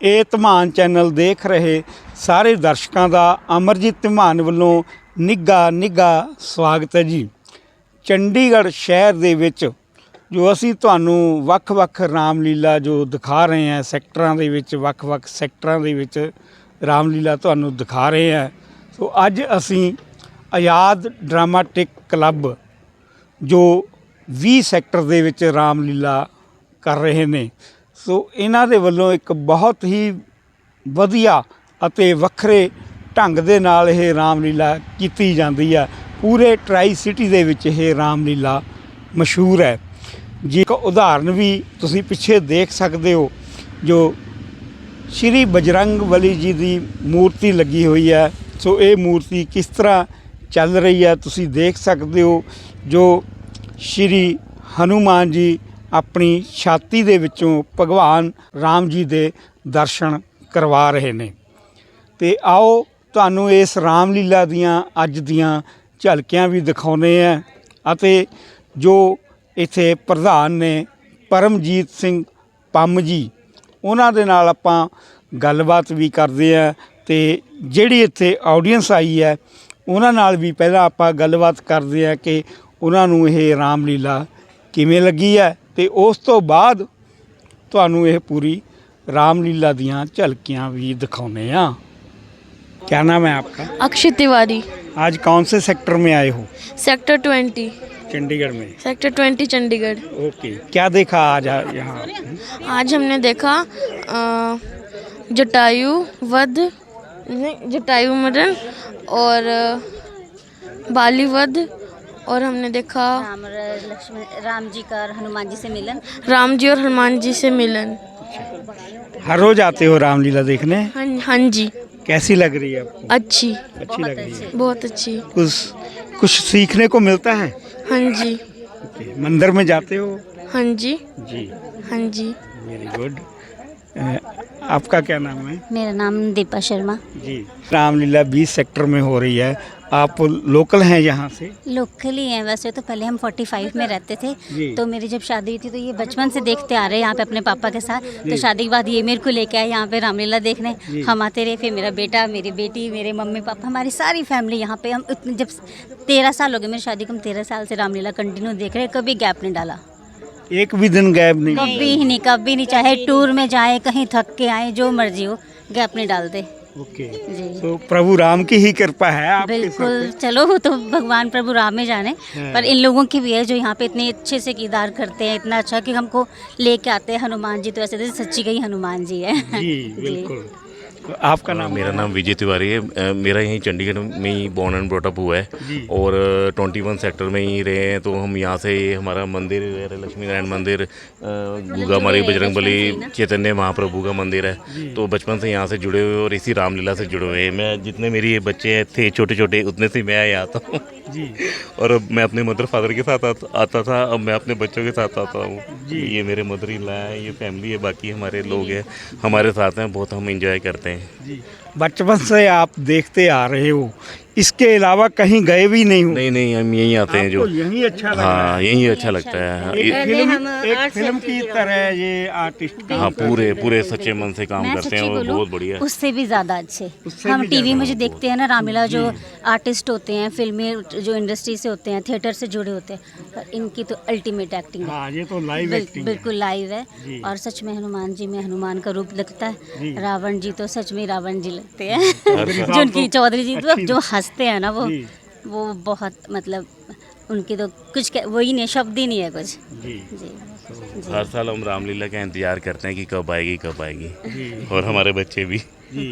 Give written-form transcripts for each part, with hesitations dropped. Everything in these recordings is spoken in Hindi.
ਇਹ ਧਮਾਨ ਚੈਨਲ ਦੇਖ ਰਹੇ ਸਾਰੇ ਦਰਸ਼ਕਾਂ ਦਾ ਅਮਰਜੀਤ ਧਮਾਨ ਵੱਲੋਂ ਨਿੱਘਾ ਸਵਾਗਤ ਹੈ ਜੀ। ਚੰਡੀਗੜ੍ਹ ਸ਼ਹਿਰ ਦੇ ਵਿੱਚ ਜੋ ਅਸੀਂ ਤੁਹਾਨੂੰ ਵੱਖ-ਵੱਖ ਰਾਮਲੀਲਾ ਜੋ ਦਿਖਾ ਰਹੇ ਹਾਂ, ਸੈਕਟਰਾਂ ਦੇ ਵਿੱਚ ਵੱਖ-ਵੱਖ ਸੈਕਟਰਾਂ ਦੇ ਵਿੱਚ ਰਾਮਲੀਲਾ ਤੁਹਾਨੂੰ ਦਿਖਾ ਰਹੇ ਹਾਂ। ਸੋ ਅੱਜ ਅਸੀਂ ਆਜ਼ਾਦ ਡਰਾਮਾਟਿਕ ਕਲੱਬ ਜੋ 20 ਸੈਕਟਰ ਦੇ ਵਿੱਚ ਰਾਮਲੀਲਾ ਕਰ ਰਹੇ ਨੇ, ਸੋ ਇਹਨਾਂ ਦੇ ਵੱਲੋਂ ਇੱਕ ਬਹੁਤ ਹੀ ਵਧੀਆ ਅਤੇ ਵੱਖਰੇ ਢੰਗ ਦੇ ਨਾਲ ਇਹ ਰਾਮਲੀਲਾ ਕੀਤੀ ਜਾਂਦੀ ਹੈ। ਪੂਰੇ ਟਰਾਈ ਸਿਟੀ ਦੇ ਵਿੱਚ ਇਹ ਰਾਮਲੀਲਾ ਮਸ਼ਹੂਰ ਹੈ ਜੀ। ਇੱਕ ਉਦਾਹਰਨ ਵੀ ਤੁਸੀਂ ਪਿੱਛੇ ਦੇਖ ਸਕਦੇ ਹੋ, ਜੋ ਸ਼੍ਰੀ ਬਜਰੰਗ ਬਲੀ ਜੀ ਦੀ ਮੂਰਤੀ ਲੱਗੀ ਹੋਈ ਹੈ। ਸੋ ਇਹ ਮੂਰਤੀ ਕਿਸ ਤਰ੍ਹਾਂ ਚੱਲ ਰਹੀ ਹੈ ਤੁਸੀਂ ਦੇਖ ਸਕਦੇ ਹੋ। ਜੋ ਸ਼੍ਰੀ ਹਨੂਮਾਨ ਜੀ ਆਪਣੀ ਛਾਤੀ ਦੇ ਵਿੱਚੋਂ ਭਗਵਾਨ ਰਾਮ ਜੀ ਦੇ ਦਰਸ਼ਨ ਕਰਵਾ ਰਹੇ ਨੇ। ਤੇ ਆਓ ਤੁਹਾਨੂੰ ਇਸ ਰਾਮਲੀਲਾ ਦੀਆਂ ਅੱਜ ਦੀਆਂ ਝਲਕੀਆਂ ਵੀ ਦਿਖਾਉਂਦੇ ਹਾਂ ਅਤੇ ਜੋ ਇੱਥੇ ਪ੍ਰਧਾਨ ਨੇ ਪਰਮਜੀਤ ਸਿੰਘ ਪੰਮ ਜੀ, ਉਹਨਾਂ ਦੇ ਨਾਲ ਆਪਾਂ ਗੱਲਬਾਤ ਵੀ ਕਰਦੇ ਹਾਂ। ਤੇ ਜਿਹੜੀ ਇੱਥੇ ਆਡੀਅנס ਆਈ ਹੈ ਉਹਨਾਂ ਨਾਲ ਵੀ ਪਹਿਲਾਂ ਆਪਾਂ ਗੱਲਬਾਤ ਕਰਦੇ ਹਾਂ ਕਿ ਉਹਨਾਂ ਨੂੰ ਇਹ ਰਾਮਲੀਲਾ ਕਿਵੇਂ ਲੱਗੀ ਹੈ, ਤੇ ਉਸ ਤੋਂ ਬਾਅਦ ਤੁਹਾਨੂੰ ਇਹ पूरी रामलीला दियाँ झलकियाँ भी दिखाने। क्या नाम है आपका? अक्षित तिवारी। आज कौन से सेक्टर में आए हो? सेक्टर 20 चंडीगढ़ में। सेक्टर 20 चंडीगढ़। ओके, क्या देखा आज यहाँ? आज हमने देखा जटायु वध, जटायु मरण और बाली वध, और हमने देखा राम जी का और हनुमान जी से मिलन। राम जी और हनुमान जी से मिलन। हर रोज आते हो रामलीला देखने? हाँ जी। कैसी लग रही है आपको? अच्छी लग रही है, बहुत अच्छी। कुछ सीखने को मिलता है? हाँ जी। ओके, मंदिर में जाते हो? हाँ जी। जी हाँ जी। Very good. आपका क्या नाम है? मेरा नाम दीपा शर्मा। जी, रामलीला 20 सेक्टर में हो रही है। आप लोकल हैं यहाँ से? लोकल ही हैं वैसे तो। पहले हम 45 में रहते थे, जी। तो मेरी जब शादी हुई थी तो ये बचपन से देखते आ रहे हैं यहाँ पे अपने पापा के साथ। तो शादी के बाद ये मेरे को लेके आए यहाँ पे रामलीला देखने। हम आते रहे, फिर मेरा बेटा, मेरी बेटी, मेरे मम्मी पापा, हमारी सारी फैमिली यहाँ पे। हम इतने जब 13 साल हो गए मेरी शादी को, हम 13 साल से रामलीला कंटिन्यू देख रहे हैं, कभी गैप नहीं डाला। एक भी दिन गैप नहीं? कभी नहीं। चाहे टूर में जाए, कहीं थक के आए, जो मर्जी हो, गैप नहीं डालते। ओके जी। तो प्रभु राम की ही कृपा है आपके बिल्कुल। चलो वो तो भगवान प्रभु राम में जाने, पर इन लोगों की भी है जो यहाँ पे इतने अच्छे से किरदार करते हैं, इतना अच्छा कि हमको लेके आते हैं। हनुमान जी तो ऐसे सच्ची गई हनुमान जी है। जी बिल्कुल। तो आपका नाम? मेरा नाम विजय तिवारी है। मेरा यहीं चंडीगढ़ में ही बॉर्न एंड ब्रॉट अप हुआ है और 21 सेक्टर में ही रहे हैं। तो हम यहाँ से, हमारा मंदिर है लक्ष्मी नारायण मंदिर, गुगा मारी बजरंग बली चैतन्य महाप्रभु का मंदिर है। तो बचपन से यहाँ से जुड़े हुए और इसी रामलीला से जुड़े हुए हैं। मैं जितने मेरी बच्चे थे छोटे छोटे, उतने से मैं यहाँ आता हूँ जी। और अब मैं अपने मदर फादर के साथ आता था, अब मैं अपने बच्चों के साथ आता हूँ। ये मेरे मदर इन लॉ है, ये फैमिली है, बाकी हमारे लोग हैं हमारे साथ हैं, बहुत हम इंजॉय करते हैं जी। बचपन से आप देखते आ रहे हो, इसके अलावा कहीं गए भी नहीं हो? नहीं, हम यहीं आते हैं। जो यही अच्छा लगता है? हाँ, यही अच्छा लगता है। एक फिल्म की तरह ये आर्टिस्ट हाँ, पूरे सच्चे मन से काम करते हैं और बहुत बढ़िया। उससे भी ज़्यादा अच्छे हम टीवी में जो देखते हैं ना रामलीला, जो आर्टिस्ट होते हैं, फिल्मी जो इंडस्ट्री से होते हैं, थिएटर से जुड़े होते हैं, पर इनकी तो अल्टीमेट एक्टिंग है। हाँ, ये तो लाइव एक्टिंग है। बिल्कुल लाइव है। और सच में हनुमान जी में हनुमान का रूप लगता है। रावण जी तो सच में रावण जी लगते हैं। जो उनकी चौधरी जी तो जो हंसते हैं ना, वो बहुत, मतलब उनकी तो कुछ वही नहीं, शब्द ही नहीं है कुछ। जी। जी। हर साल हम रामलीला का इंतजार करते हैं कि कब आएगी और हमारे बच्चे भी। जी।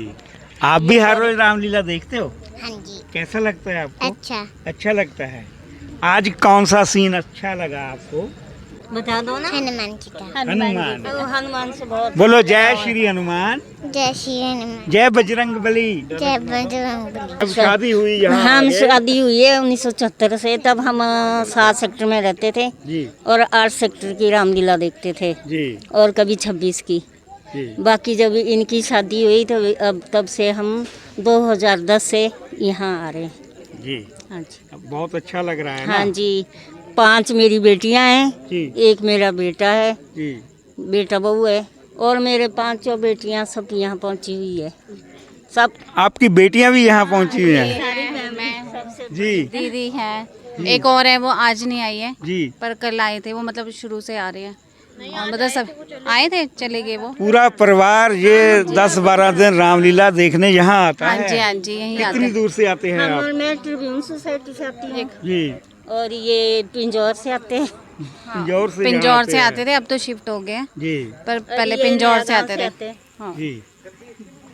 आप भी हर रोज रामलीला देखते हो? हाँ जी। कैसा लगता है आपको? अच्छा लगता है। आज कौन सा सीन अच्छा लगा आपको? बता दो ना। हनुमान जी का। हनुमान। हनुमान से बहुत। बोलो जय श्री हनुमान, जय श्री हनुमान, जय बजरंग बली। जय बजरंग बली। अब शादी हुई यहाँ? हम शादी हुई है 1974 से। तब हम 7 सेक्टर में रहते थे जी। और 8 सेक्टर की रामलीला देखते थे जी। और कभी 26 की जी। बाकी जब इनकी शादी हुई तो अब तब से हम 2010 से यहाँ आ रहे हैं। जी। हाँ जी। बहुत अच्छा लग रहा है हाँ ना? जी। 5 मेरी बेटियां हैं, जी। एक मेरा बेटा है, जी। बेटा बहू है और मेरे 5 बेटियां सब यहाँ पहुँची हुई है सब। आपकी बेटियां भी यहाँ पहुंची हुई हैं जी दीदी है, एक और है, वो आज नहीं आई है जी। पर कल आए थे। वो मतलब शुरू से आ रहे हैं और मतलब सब आए थे, चले गए वो। पूरा परिवार ये 10-12 दिन रामलीला देखने यहाँ आता हाँ है। जी, हाँ जी, यहीं आते कितनी हैं। दूर से आते हैं और आप? मैं ट्रिब्यून सोसाइटी से आती हूँ जी और ये पिंजौर से आते हैं। पिंजौर से यहाँ पिंजौर से हैं। आते थे, अब तो शिफ्ट हो गए हैं, जी पर पहले ये पिंजौर से नया आते गाँव थे। हाँ जी।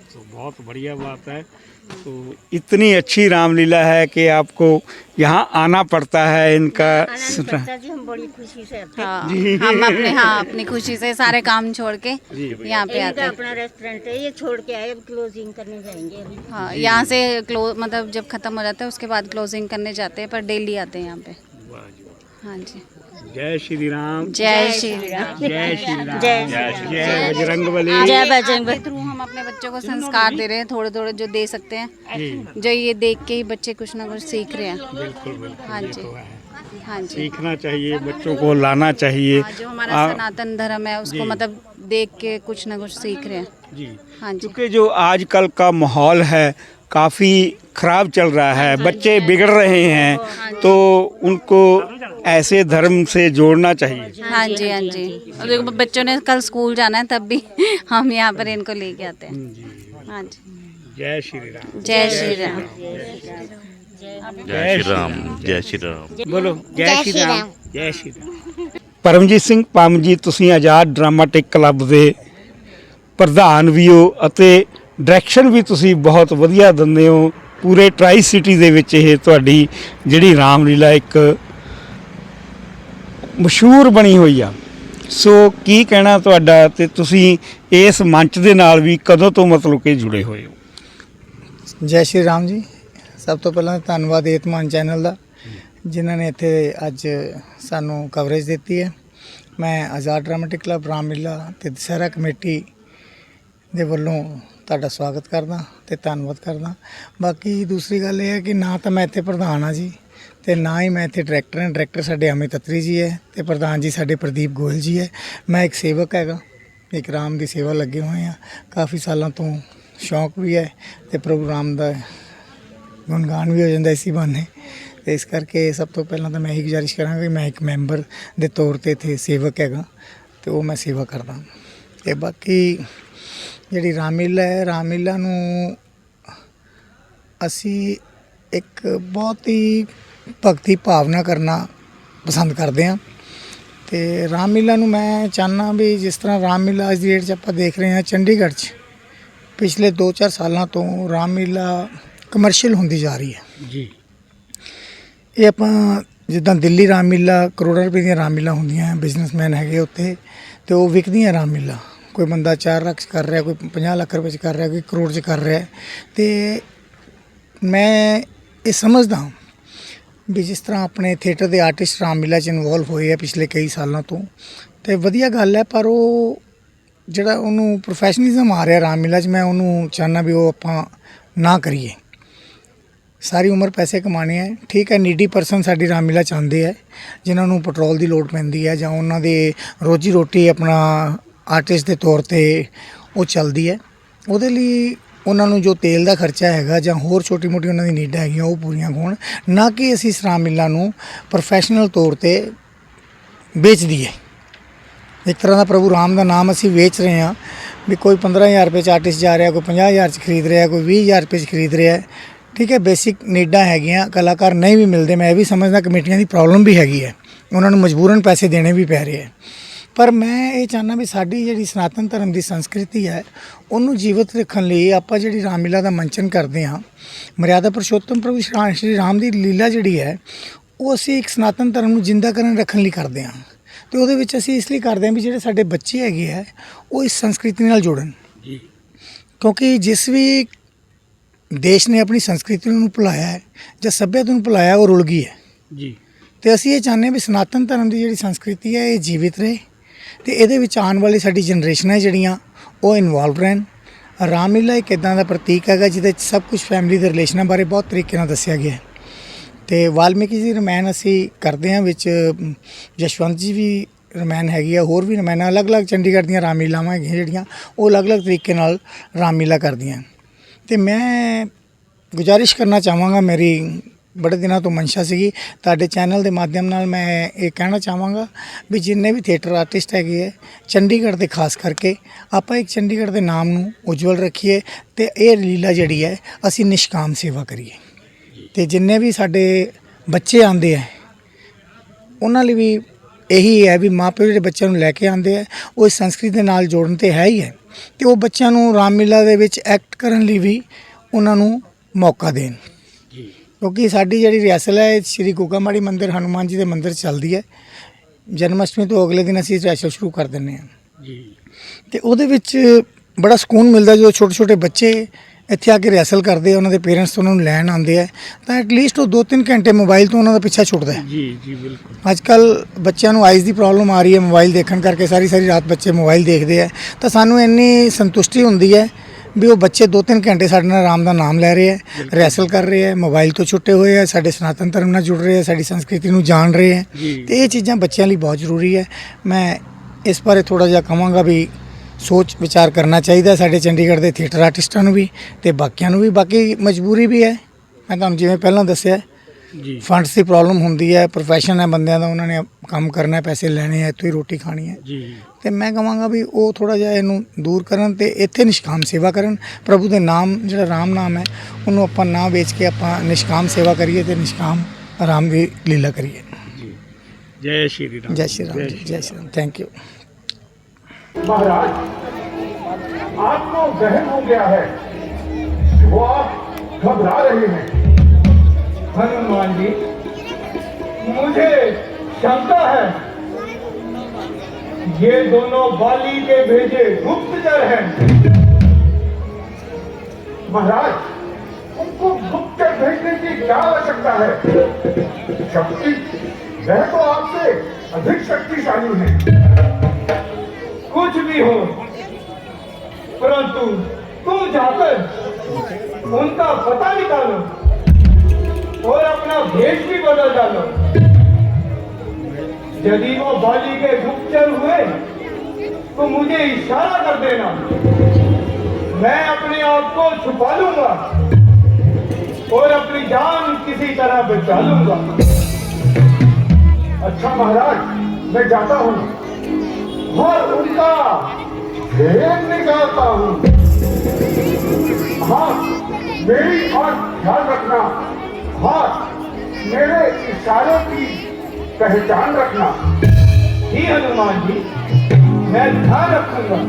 तो बहुत बढ़िया बात है। तो इतनी अच्छी रामलीला है कि आपको यहाँ आना पड़ता है इनका जी हम बड़ी खुशी से आते हैं। हाँ, हम अपनी खुशी से सारे काम छोड़ के यहाँ पे आते इनका हैं। अपना रेस्टोरेंट है, ये छोड़ के आए, अब क्लोजिंग करने जाएंगे अभी। हाँ, यहाँ से क्लोज मतलब जब खत्म हो जाता है उसके बाद क्लोजिंग करने जाते हैं, पर डेली आते हैं यहाँ पे। हाँ जी, जय श्री राम। जय श्री राम। जय श्री राम। जय जय बजरंगबली। जय बजरंग के थ्रू हम अपने बच्चों को संस्कार दे रहे हैं, थोड़े थोड़े जो दे सकते हैं, जी जो ये देख के ही बच्चे कुछ ना कुछ सीख रहे हैं। बिल्कुल बिल्कुल। हाँ ये जी, तो है। हाँ जी। सीखना चाहिए, बच्चों को लाना चाहिए। हाँ, जो हमारा सनातन धर्म है उसको मतलब देख के कुछ ना कुछ सीख रहे हैं। जी हाँ जी, क्योंकि जो आजकल का माहौल है काफ़ी ख़राब चल रहा है, बच्चे बिगड़ रहे हैं, तो उनको ऐसे धर्म से जोड़ना चाहिए। हाँ जी, हाँ जी। और देखो बच्चों ने कल स्कूल जाना है, तब भी हम यहाँ पर इनको लेके आते हैं। हाँ जी, जय श्री राम। जय श्री राम। जय श्री राम। जय श्री राम। बोलो जय श्री राम। जय श्री राम। ਪਰਮਜੀਤ ਸਿੰਘ ਪੰਮ ਜੀ, ਤੁਸੀਂ ਆਜ਼ਾਦ ਡਰਾਮਾਟਿਕ ਕਲੱਬ ਦੇ ਪ੍ਰਧਾਨ ਵੀ ਹੋ ਅਤੇ ਡਾਇਰੈਕਸ਼ਨ ਵੀ ਤੁਸੀਂ ਬਹੁਤ ਵਧੀਆ ਦਿੰਦੇ ਹੋ। ਪੂਰੇ ਟਰਾਈ ਸਿਟੀ ਦੇ ਵਿੱਚ ਇਹ ਤੁਹਾਡੀ ਜਿਹੜੀ ਰਾਮਲੀਲਾ ਇੱਕ ਮਸ਼ਹੂਰ ਬਣੀ ਹੋਈ ਆ। ਸੋ ਕੀ ਕਹਿਣਾ ਤੁਹਾਡਾ, ਤੇ ਤੁਸੀਂ ਇਸ ਮੰਚ ਦੇ ਨਾਲ ਵੀ ਕਦੋਂ ਤੋਂ ਮਤਲਬ ਕਿ ਜੁੜੇ ਹੋਏ ਹੋ? ਜੈ ਸ਼੍ਰੀ ਰਾਮ ਜੀ। ਸਭ ਤੋਂ ਪਹਿਲਾਂ ਧੰਨਵਾਦ ਏਤਮਾਨ ਚੈਨਲ ਦਾ, ਜਿਨ੍ਹਾਂ ਨੇ ਇੱਥੇ ਅੱਜ ਸਾਨੂੰ ਕਵਰੇਜ ਦਿੱਤੀ ਹੈ। ਮੈਂ ਆਜ਼ਾਦ ਡਰਾਮਾਟਿਕ ਕਲੱਬ ਰਾਮਲੀਲਾ ਅਤੇ ਦੁਸਹਿਰਾ ਕਮੇਟੀ ਦੇ ਵੱਲੋਂ ਤੁਹਾਡਾ ਸਵਾਗਤ ਕਰਦਾ ਅਤੇ ਧੰਨਵਾਦ ਕਰਦਾ। ਬਾਕੀ ਦੂਸਰੀ ਗੱਲ ਇਹ ਹੈ ਕਿ ਨਾ ਤਾਂ ਮੈਂ ਇੱਥੇ ਪ੍ਰਧਾਨ ਹਾਂ ਜੀ, ਅਤੇ ਨਾ ਹੀ ਮੈਂ ਇੱਥੇ ਡਾਇਰੈਕਟਰ ਹਾਂ। ਡਾਇਰੈਕਟਰ ਸਾਡੇ ਅਮਿਤ ਅਤਰੀ ਜੀ ਹੈ ਅਤੇ ਪ੍ਰਧਾਨ ਜੀ ਸਾਡੇ ਪ੍ਰਦੀਪ ਗੋਇਲ ਜੀ ਹੈ। ਮੈਂ ਇੱਕ ਸੇਵਕ ਹੈਗਾ, ਇੱਕ ਰਾਮ ਦੀ ਸੇਵਾ ਲੱਗੇ ਹੋਏ ਹਾਂ ਕਾਫੀ ਸਾਲਾਂ ਤੋਂ। ਸ਼ੌਂਕ ਵੀ ਹੈ ਅਤੇ ਪ੍ਰਭੂ ਰਾਮ ਦਾ ਗੁਣਗਾਨ ਵੀ ਹੋ ਜਾਂਦਾ ਇਸੀ ਬਹਾਨੇ। ਅਤੇ ਇਸ ਕਰਕੇ ਸਭ ਤੋਂ ਪਹਿਲਾਂ ਤਾਂ ਮੈਂ ਇਹੀ ਗੁਜ਼ਾਰਿਸ਼ ਕਰਾਂਗਾ ਕਿ ਮੈਂ ਇੱਕ ਮੈਂਬਰ ਦੇ ਤੌਰ 'ਤੇ ਇੱਥੇ ਸੇਵਕ ਹੈਗਾ ਅਤੇ ਉਹ ਮੈਂ ਸੇਵਾ ਕਰਦਾ। ਅਤੇ ਬਾਕੀ ਜਿਹੜੀ ਰਾਮਲੀਲਾ ਹੈ, ਰਾਮਲੀਲਾ ਨੂੰ ਅਸੀਂ ਇੱਕ ਬਹੁਤ ਹੀ ਭਗਤੀ ਭਾਵਨਾ ਕਰਨਾ ਪਸੰਦ ਕਰਦੇ ਹਾਂ। ਅਤੇ ਰਾਮਲੀਲਾ ਨੂੰ ਮੈਂ ਚਾਹੁੰਦਾ ਵੀ ਜਿਸ ਤਰ੍ਹਾਂ ਰਾਮਲੀਲਾ ਅੱਜ ਦੀ ਡੇਟ 'ਚ ਆਪਾਂ ਦੇਖ ਰਹੇ ਹਾਂ ਚੰਡੀਗੜ੍ਹ 'ਚ ਪਿਛਲੇ 2-4 ਸਾਲਾਂ ਤੋਂ ਰਾਮਲੀਲਾ ਕਮਰਸ਼ੀਅਲ ਹੁੰਦੀ ਜਾ ਰਹੀ ਹੈ ਜੀ। ਇਹ ਆਪਾਂ ਜਿੱਦਾਂ ਦਿੱਲੀ ਰਾਮਲੀਲਾ ਕਰੋੜਾਂ ਰੁਪਏ ਦੀਆਂ ਰਾਮਲੀਲਾ ਹੁੰਦੀਆਂ, ਬਿਜ਼ਨਸਮੈਨ ਹੈਗੇ ਉੱਥੇ ਅਤੇ ਉਹ ਵਿਕਦੀਆਂ ਰਾਮਲੀਲਾ। ਕੋਈ ਬੰਦਾ 4 ਲੱਖ 'ਚ ਕਰ ਰਿਹਾ, ਕੋਈ 50 ਲੱਖ ਰੁਪਏ 'ਚ ਕਰ ਰਿਹਾ, ਕੋਈ ਕਰੋੜ 'ਚ ਕਰ ਰਿਹਾ। ਅਤੇ ਮੈਂ ਇਹ ਸਮਝਦਾ ਵੀ ਜਿਸ ਤਰ੍ਹਾਂ ਆਪਣੇ ਥੀਏਟਰ ਦੇ ਆਰਟਿਸਟ ਰਾਮਲੀਲਾ 'ਚ ਇਨਵੋਲਵ ਹੋਏ ਆ ਪਿਛਲੇ ਕਈ ਸਾਲਾਂ ਤੋਂ, ਅਤੇ ਵਧੀਆ ਗੱਲ ਹੈ। ਪਰ ਉਹ ਜਿਹੜਾ ਉਹਨੂੰ ਪ੍ਰੋਫੈਸ਼ਨਲਿਜ਼ਮ ਆ ਰਿਹਾ ਰਾਮਲੀਲਾ 'ਚ, ਮੈਂ ਉਹਨੂੰ ਚਾਹੁੰਦਾ ਵੀ ਉਹ ਆਪਾਂ ਨਾ ਕਰੀਏ। ਸਾਰੀ ਉਮਰ ਪੈਸੇ ਕਮਾਉਣੇ ਹੈ, ਠੀਕ ਹੈ। ਨੀਡੀ ਪਰਸਨ ਸਾਡੀ ਰਾਮਲੀਲਾ ਚਾਹੁੰਦੇ ਹੈ, ਜਿਨ੍ਹਾਂ ਨੂੰ ਪੈਟਰੋਲ ਦੀ ਲੋੜ ਪੈਂਦੀ ਹੈ ਜਾਂ ਉਹਨਾਂ ਦੇ ਰੋਜੀ ਰੋਟੀ ਆਪਣਾ ਆਰਟਿਸਟ ਦੇ ਤੌਰ 'ਤੇ ਉਹ ਚੱਲਦੀ ਹੈ। ਉਹਦੇ ਲਈ ਉਹਨਾਂ ਨੂੰ ਜੋ ਤੇਲ ਦਾ ਖਰਚਾ ਹੈਗਾ ਜਾਂ ਹੋਰ ਛੋਟੀ ਮੋਟੀ ਉਹਨਾਂ ਦੀ ਨੀਡਾਂ ਹੈਗੀਆਂ ਉਹ ਪੂਰੀਆਂ ਹੋਣ, ਨਾ ਕਿ ਅਸੀਂ ਇਸ ਰਾਮਲੀਲਾ ਨੂੰ ਪ੍ਰੋਫੈਸ਼ਨਲ ਤੌਰ 'ਤੇ ਵੇਚ ਦਈਏ। ਇੱਕ ਤਰ੍ਹਾਂ ਦਾ ਪ੍ਰਭੂ ਰਾਮ ਦਾ ਨਾਮ ਅਸੀਂ ਵੇਚ ਰਹੇ ਹਾਂ ਵੀ ਕੋਈ 15,000 ਰੁਪਏ 'ਚ ਆਰਟਿਸਟ ਜਾ ਰਿਹਾ, ਕੋਈ 50,000 'ਚ ਖਰੀਦ ਰਿਹਾ, ਕੋਈ 20,000 ਰੁਪਏ 'ਚ ਖਰੀਦ ਰਿਹਾ। ਠੀਕ ਹੈ, ਬੇਸਿਕ ਨੀਡਾਂ ਹੈਗੀਆਂ, ਕਲਾਕਾਰ ਨਹੀਂ ਵੀ ਮਿਲਦੇ। ਮੈਂ ਇਹ ਵੀ ਸਮਝਦਾ ਕਮੇਟੀਆਂ ਦੀ ਪ੍ਰੋਬਲਮ ਵੀ ਹੈਗੀ ਹੈ, ਉਹਨਾਂ ਨੂੰ ਮਜਬੂਰਨ ਪੈਸੇ ਦੇਣੇ ਵੀ ਪੈ ਰਹੇ ਹੈ। ਪਰ ਮੈਂ ਇਹ ਚਾਹੁੰਦਾ ਵੀ ਸਾਡੀ ਜਿਹੜੀ ਸਨਾਤਨ ਧਰਮ ਦੀ ਸੰਸਕ੍ਰਿਤੀ ਹੈ ਉਹਨੂੰ ਜੀਵਤ ਰੱਖਣ ਲਈ ਆਪਾਂ ਜਿਹੜੀ ਰਾਮਲੀਲਾ ਦਾ ਮੰਚਨ ਕਰਦੇ ਹਾਂ, ਮਰਿਆਦਾ ਪੁਰਸ਼ੋਤਮ ਪ੍ਰਭੂ ਸ਼੍ਰੀ ਰਾਮ ਦੀ ਲੀਲਾ ਜਿਹੜੀ ਹੈ ਉਹ ਅਸੀਂ ਇੱਕ ਸਨਾਤਨ ਧਰਮ ਨੂੰ ਜਿੰਦਾ ਕਰਨ ਰੱਖਣ ਲਈ ਕਰਦੇ ਹਾਂ। ਅਤੇ ਉਹਦੇ ਵਿੱਚ ਅਸੀਂ ਇਸ ਲਈ ਕਰਦੇ ਹਾਂ ਵੀ ਜਿਹੜੇ ਸਾਡੇ ਬੱਚੇ ਹੈਗੇ ਹੈ ਉਹ ਇਸ ਸੰਸਕ੍ਰਿਤੀ ਨਾਲ ਜੁੜਨ। ਕਿਉਂਕਿ ਜਿਸ ਵੀ ਦੇਸ਼ ਨੇ ਆਪਣੀ ਸੰਸਕ੍ਰਿਤੀ ਨੂੰ ਭੁਲਾਇਆ ਹੈ ਜਾਂ ਸੱਭਿਅਤਾ ਨੂੰ ਭੁਲਾਇਆ, ਉਹ ਰੁਲ ਗਈ ਹੈ ਜੀ। ਅਤੇ ਅਸੀਂ ਇਹ ਚਾਹੁੰਦੇ ਹਾਂ ਵੀ ਸਨਾਤਨ ਧਰਮ ਦੀ ਜਿਹੜੀ ਸੰਸਕ੍ਰਿਤੀ ਹੈ ਇਹ ਜੀਵਿਤ ਰਹੇ ਅਤੇ ਇਹਦੇ ਵਿੱਚ ਆਉਣ ਵਾਲੀ ਸਾਡੀ ਜਨਰੇਸ਼ਨਾਂ ਜਿਹੜੀਆਂ ਉਹ ਇਨਵੋਲਵ ਰਹਿਣ। ਰਾਮਲੀਲਾ ਇੱਕ ਇੱਦਾਂ ਦਾ ਪ੍ਰਤੀਕ ਹੈਗਾ ਜਿਹਦੇ 'ਚ ਸਭ ਕੁਝ ਫੈਮਿਲੀ ਦੇ ਰਿਲੇਸ਼ਨਾਂ ਬਾਰੇ ਬਹੁਤ ਤਰੀਕੇ ਨਾਲ ਦੱਸਿਆ ਗਿਆ ਹੈ। ਅਤੇ ਵਾਲਮੀਕੀ ਜੀ ਰਮਾਇਣ ਅਸੀਂ ਕਰਦੇ ਹਾਂ, ਵਿੱਚ ਯਸ਼ਵੰਤ ਜੀ ਵੀ ਰਮਾਇਣ ਹੈਗੀ ਆ, ਹੋਰ ਵੀ ਰਮਾਇਣਾਂ ਅਲੱਗ-ਅਲੱਗ ਚੰਡੀਗੜ੍ਹ ਦੀਆਂ ਰਾਮਲੀਲਾਵਾਂ ਹੈਗੀਆਂ ਜਿਹੜੀਆਂ ਉਹ ਅਲੱਗ-ਅਲੱਗ ਤਰੀਕੇ ਨਾਲ ਰਾਮਲੀਲਾ ਕਰਦੀਆਂ। ਤੇ ਮੈਂ ਗੁਜ਼ਾਰਿਸ਼ ਕਰਨਾ ਚਾਹਾਂਗਾ, ਮੇਰੀ ਬੜੇ ਦਿਨਾਂ ਤੋਂ ਮਨਸ਼ਾ ਸੀਗੀ, ਤੁਹਾਡੇ ਚੈਨਲ ਦੇ ਮਾਧਿਅਮ ਨਾਲ ਮੈਂ ਇਹ ਕਹਿਣਾ ਚਾਹਾਂਗਾ ਵੀ ਜਿੰਨੇ ਵੀ ਥੀਏਟਰ ਆਰਟਿਸਟ ਹੈਗੇ ਹੈ ਚੰਡੀਗੜ੍ਹ ਦੇ ਖਾਸ ਕਰਕੇ ਆਪਾਂ ਇੱਕ ਚੰਡੀਗੜ੍ਹ ਦੇ ਨਾਮ ਨੂੰ ਉਜਵਲ ਰੱਖੀਏ ਤੇ ਇਹ ਲੀਲਾ ਜਿਹੜੀ ਹੈ ਅਸੀਂ ਨਿਸ਼ਕਾਮ ਸੇਵਾ ਕਰੀਏ। ਤੇ ਜਿੰਨੇ ਵੀ ਸਾਡੇ ਬੱਚੇ ਆਉਂਦੇ ਹੈ ਉਹਨਾਂ ਲਈ ਵੀ ਇਹੀ ਹੈ ਵੀ ਮਾਪੇ ਜਿਹੜੇ ਬੱਚਿਆਂ ਨੂੰ ਲੈ ਕੇ ਆਉਂਦੇ ਹੈ ਉਹ ਇਸ ਸੰਸਕ੍ਰਿਤੀ ਦੇ ਨਾਲ ਜੋੜਨ ਤੇ ਹੈ ਹੀ ਹੈ, ਤੇ ਉਹ ਬੱਚਿਆਂ ਨੂੰ ਰਾਮਲੀਲਾ ਦੇ ਵਿੱਚ ਐਕਟ ਕਰਨ ਲਈ ਵੀ ਉਹਨਾਂ ਨੂੰ ਮੌਕਾ ਦੇਣ। ਕਿਉਂਕਿ ਸਾਡੀ ਜਿਹੜੀ ਰਿਹਰਸਲ ਹੈ ਸ਼੍ਰੀ ਗੁੱਗਾ ਮਾੜੀ ਮੰਦਿਰ ਹਨੂੰਮਾਨ ਜੀ ਦੇ ਮੰਦਿਰ 'ਚ ਚੱਲਦੀ ਹੈ। ਜਨਮ ਅਸ਼ਟਮੀ ਤੋਂ ਅਗਲੇ ਦਿਨ ਅਸੀਂ ਰਿਹਰਸਲ ਸ਼ੁਰੂ ਕਰ ਦਿੰਦੇ ਹਾਂ ਜੀ, ਤੇ ਉਹਦੇ ਵਿੱਚ ਬੜਾ ਸਕੂਨ ਮਿਲਦਾ ਜਦੋਂ ਛੋਟੇ ਛੋਟੇ ਬੱਚੇ ਇੱਥੇ ਆ ਕੇ ਰਿਹਰਸਲ ਕਰਦੇ ਆ, ਉਹਨਾਂ ਦੇ ਪੇਰੈਂਟਸ ਉਹਨਾਂ ਨੂੰ ਲੈਣ ਆਉਂਦੇ ਆ, ਤਾਂ ਐਟਲੀਸਟ ਉਹ 2-3 ਘੰਟੇ ਮੋਬਾਈਲ ਤੋਂ ਉਹਨਾਂ ਦਾ ਪਿੱਛਾ ਛੁੱਟਦਾ ਹੈ। ਜੀ ਜੀ ਬਿਲਕੁਲ। ਅੱਜ ਕੱਲ੍ਹ ਬੱਚਿਆਂ ਨੂੰ ਆਈਜ਼ ਦੀ ਪ੍ਰੋਬਲਮ ਆ ਰਹੀ ਹੈ ਮੋਬਾਈਲ ਦੇਖਣ ਕਰਕੇ, ਸਾਰੀ ਰਾਤ ਬੱਚੇ ਮੋਬਾਈਲ ਦੇਖਦੇ ਆ, ਤਾਂ ਸਾਨੂੰ ਇੰਨੀ ਸੰਤੁਸ਼ਟੀ ਹੁੰਦੀ ਹੈ ਵੀ ਉਹ ਬੱਚੇ 2-3 ਘੰਟੇ ਸਾਡੇ ਨਾਲ ਆਰਾਮ ਦਾ ਨਾਮ ਲੈ ਰਹੇ ਹੈ, ਰਿਹਰਸਲ ਕਰ ਰਹੇ ਹੈ, ਮੋਬਾਈਲ ਤੋਂ ਛੁੱਟੇ ਹੋਏ ਹੈ, ਸਾਡੇ ਸਨਾਤਨ ਧਰਮ ਨਾਲ ਜੁੜ ਰਹੇ ਹੈ, ਸਾਡੀ ਸੰਸਕ੍ਰਿਤੀ ਨੂੰ ਜਾਣ ਰਹੇ ਹੈ, ਤੇ ਇਹ ਚੀਜ਼ਾਂ ਬੱਚਿਆਂ ਲਈ ਬਹੁਤ ਜ਼ਰੂਰੀ ਹੈ। ਮੈਂ ਇਸ ਬਾਰੇ ਥੋੜ੍ਹਾ ਜਿਹਾ ਕਹਾਂਗਾ ਵੀ ਸੋਚ ਵਿਚਾਰ ਕਰਨਾ ਚਾਹੀਦਾ ਸਾਡੇ ਚੰਡੀਗੜ੍ਹ ਦੇ ਥੀਏਟਰ ਆਰਟਿਸਟਾਂ ਨੂੰ ਵੀ ਤੇ ਬਾਕੀਆਂ ਨੂੰ ਵੀ। ਬਾਕੀ ਮਜਬੂਰੀ ਵੀ ਹੈ, ਮੈਂ ਤੁਹਾਨੂੰ ਜਿਵੇਂ ਪਹਿਲਾਂ ਦੱਸਿਆ ਜੀ, ਫੰਡਸ ਦੀ ਪ੍ਰੋਬਲਮ ਹੁੰਦੀ ਹੈ, ਪ੍ਰੋਫੈਸ਼ਨ ਹੈ ਬੰਦਿਆਂ ਦਾ, ਉਹਨਾਂ ਨੇ ਕੰਮ ਕਰਨਾ, ਪੈਸੇ ਲੈਣੇ ਹੈ, ਇੱਥੋਂ ਹੀ ਰੋਟੀ ਖਾਣੀ ਹੈ ਜੀ। ਤੇ ਮੈਂ ਕਹਾਂਗਾ ਵੀ ਉਹ ਥੋੜ੍ਹਾ ਜਿਹਾ ਇਹਨੂੰ ਦੂਰ ਕਰਨ ਤੇ ਇੱਥੇ ਨਿਸ਼ਕਾਮ ਸੇਵਾ ਕਰਨ। ਪ੍ਰਭੂ ਦੇ ਨਾਮ ਜਿਹੜਾ ਰਾਮ ਨਾਮ ਹੈ ਉਹਨੂੰ ਆਪਾਂ ਨਾ ਵੇਚ ਕੇ ਆਪਾਂ ਨਿਸ਼ਕਾਮ ਸੇਵਾ ਕਰੀਏ ਤੇ ਨਿਸ਼ਕਾਮ ਰਾਮ ਦੀ ਲੀਲਾ ਕਰੀਏ। ਜੈ ਸ਼੍ਰੀ ਰਾਮ। ਜੈ ਸ਼੍ਰੀ ਰਾਮ ਜੀ, ਜੈ ਸ਼੍ਰੀ ਰਾਮ। Thank you. महाराज, आपको वहम हो गया है, वो आप घबरा रहे हैं। हनुमान जी, मुझे शंका है, ये दोनों बाली के भेजे गुप्तचर हैं। महाराज, उनको गुप्तचर भेजने की क्या आवश्यकता है? शक्ति वह तो आपसे अधिक शक्तिशाली है। कुछ भी हो, परंतु तुम जाकर उनका पता निकालो और अपना भेष भी बदल डालो। यदि वो बाली के गुप्तचर हुए तो मुझे इशारा कर देना, मैं अपने आप को छुपा लूंगा और अपनी जान किसी तरह बचा लूंगा। अच्छा महाराज, मैं जाता हूँ और उनका भेद निकालता हूँ। हाँ, मेरी और ध्यान रखना, हाँ, मेरे इशारों की पहचान रखना। जी हनुमान जी, मैं ध्यान रखूंगा।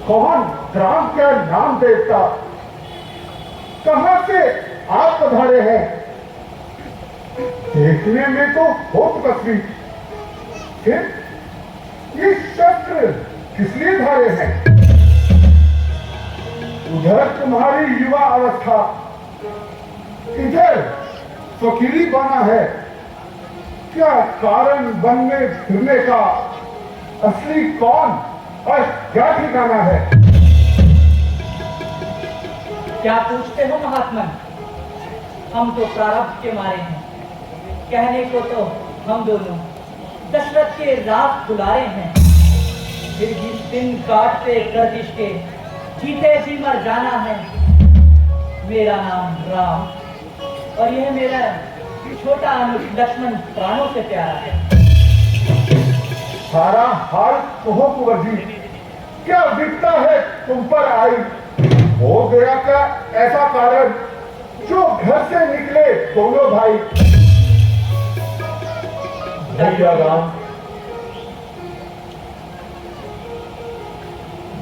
कौन राम का नाम देवता, कहां से आप पधारे हैं? देखने में तो बहुत तस्वीर, फिर ये शस्त्र किस लिए धारे हैं? उधर तुम्हारी युवा अवस्था, इधर फकीरी बना है। क्या कारण बनने फिरने का असली कौन और क्या ठिकाना है? क्या पूछते हो महात्मा? हम तो प्रारब्ध के मारे हैं। कहने को तो हम दोनों दशरथ के रात बुलारे हैं, फिर जिस दिन काटते गर्दिश के जीते जी मर जाना है। मेरा नाम राम और यह मेरा छोटा अनुज लक्ष्मण प्राणों से प्यारा है। सारा हाल कहो कुंवर जी, क्या विपदा है तुम पर आई? हो गया क्या ऐसा कारण जो घर से निकले दोनों भाई?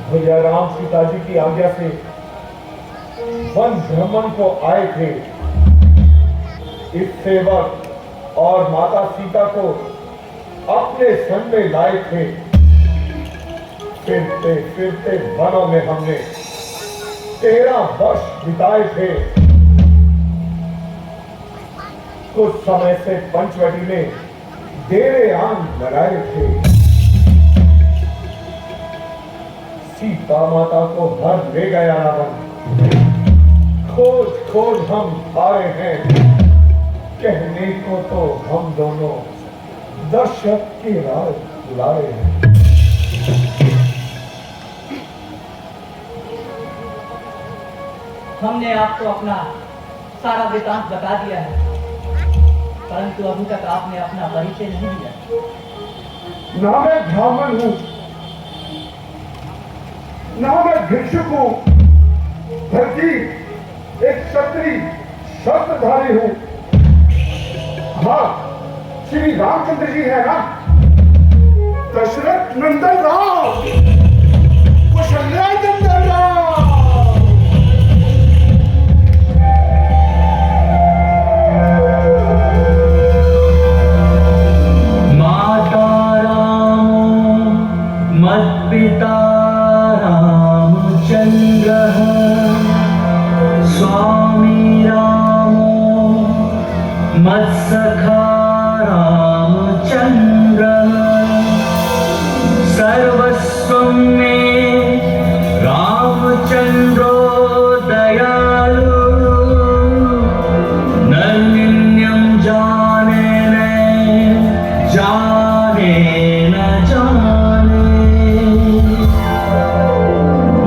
भैया राम सीताजी की आज्ञा से वन भ्रमण को आए थे। इस सेवक और माता सीता को अपने संग में लाए थे। फिरते फिरते वनों में हमने 13 वर्ष बिताए थे। कुछ समय से पंचवटी में डेरे आम लगाए थे। सीता माता को हर ले गया रावण। खोज खोज हम आए हैं, कहने को तो हम दोनों दशरथ के राज बुलाए हैं। हमने आपको अपना सारा वृतांत बता दिया है, परंतु अभी तक आपने अपना परिचय नहीं दिया। ना मैं ब्राह्मण हूं, ना मैं भिक्षुक हूं, बल्कि एक क्षत्रिय शस्त्रधारी हूं। हाँ, श्री रामचंद्र जी है ना, दशरथ नंदन राम, कौशल्या नंदन राम। माता रामो मत्पिता रामचंद्रः, स्वामी रामो मत्सखा रामचंद्रः, सर्वस्वं मे रामचंद्रो दयालु, नन्यं जाने न जाने न जाने,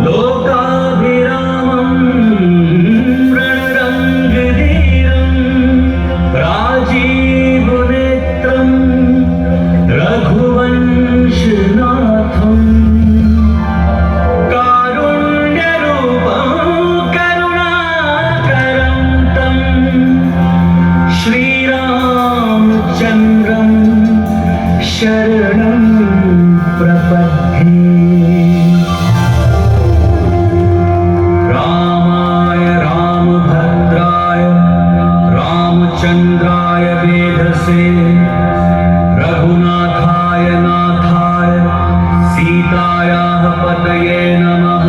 लोकाभिरामं रणरङ्गधीरं, राजीवनेत्रं रघुवंशनाथं, कारुण्यरूपं करुणाकरं तं श्रीरामचन्द्रं शरणं प्रपद्ये। रामाय रामभद्राय रामचन्द्राय वेधसे, रघुनाथाय नाथाय सीतायाः पतये नमः।